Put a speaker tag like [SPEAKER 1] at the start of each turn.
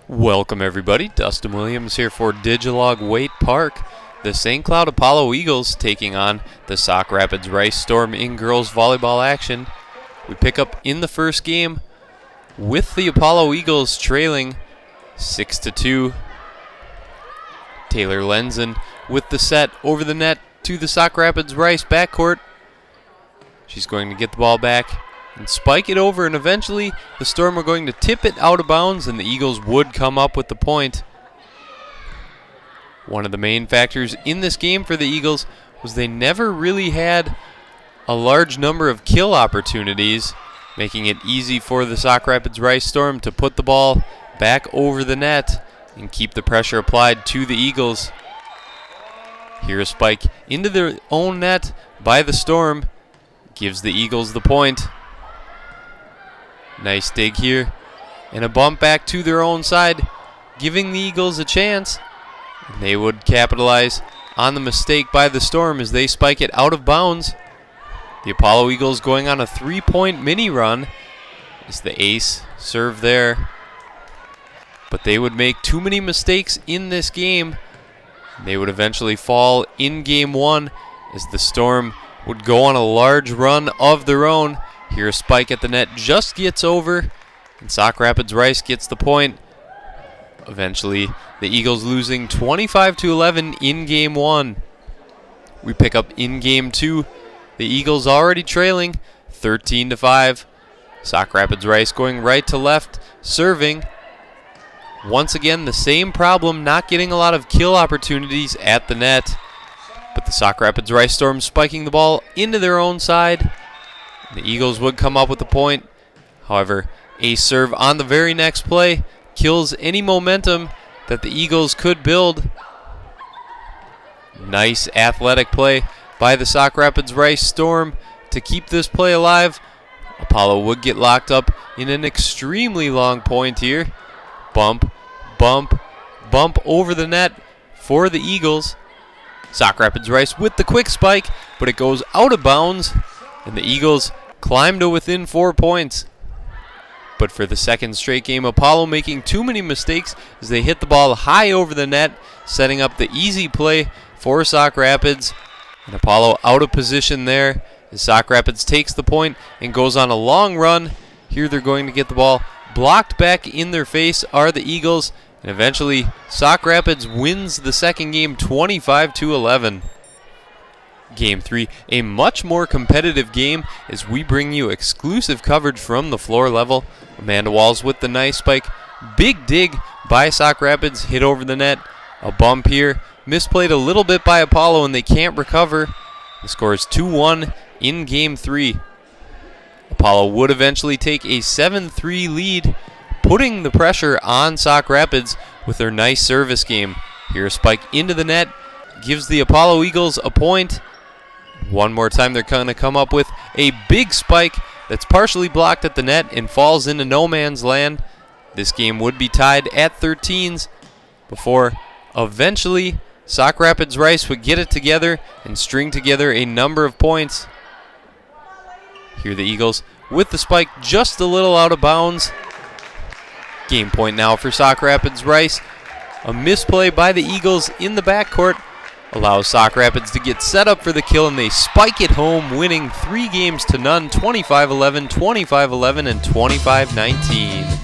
[SPEAKER 1] Welcome everybody, Dustin Williams here for Digilog Waite Park. The St. Cloud Apollo Eagles taking on the Sauk Rapids Rice Storm in girls volleyball action. We pick up in the first game with the Apollo Eagles trailing 6-2. Taylor Lenzen with the set over the net to the Sauk Rapids Rice backcourt. She's going to get the ball back and spike it over, and eventually the Storm are going to tip it out of bounds and the Eagles would come up with the point. One of the main factors in this game for the Eagles was they never really had a large number of kill opportunities, making it easy for the Sauk Rapids Rice Storm to put the ball back over the net and keep the pressure applied to the Eagles. Here a spike into their own net by the Storm gives the Eagles the point. Nice dig here, and a bump back to their own side, giving the Eagles a chance. And they would capitalize on the mistake by the Storm as they spike it out of bounds. The Apollo Eagles going on a 3-point mini run as the ace serve there. But they would make too many mistakes in this game. They would eventually fall in game one as the Storm would go on a large run of their own. Here a spike at the net just gets over, and Sauk Rapids Rice gets the point. Eventually, the Eagles losing 25-11 in game one. We pick up in game two. The Eagles already trailing 13-5. Sauk Rapids Rice going right to left, serving. Once again, the same problem, not getting a lot of kill opportunities at the net. But the Sauk Rapids Rice Storm spiking the ball into their own side. The Eagles would come up with the point. However, a serve on the very next play kills any momentum that the Eagles could build. Nice athletic play by the Sauk Rapids Rice Storm to keep this play alive. Apollo would get locked up in an extremely long point here. Bump, bump, bump over the net for the Eagles. Sauk Rapids Rice with the quick spike, but it goes out of bounds, and the Eagles climb to within 4 points. But for the second straight game, Apollo making too many mistakes as they hit the ball high over the net, setting up the easy play for Sauk Rapids. And Apollo out of position there as Sauk Rapids takes the point and goes on a long run. Here they're going to get the ball blocked back in their face are the Eagles. And eventually, Sauk Rapids wins the second game 25-11. Game 3, a much more competitive game as we bring you exclusive coverage from the floor level. Amanda Walls with the nice spike. Big dig by Sauk Rapids, hit over the net. A bump here, misplayed a little bit by Apollo and they can't recover. The score is 2-1 in Game 3. Apollo would eventually take a 7-3 lead, putting the pressure on Sauk Rapids with their nice service game. Here a spike into the net, gives the Apollo Eagles a point. One more time they're going to come up with a big spike that's partially blocked at the net and falls into no man's land. This game would be tied at 13s before eventually Sauk Rapids Rice would get it together and string together a number of points. Here the Eagles with the spike just a little out of bounds. Game point now for Sauk Rapids Rice. A misplay by the Eagles in the backcourt allows Sauk Rapids to get set up for the kill, and they spike it home, winning 3 games to none, 25-11, 25-11, and 25-19.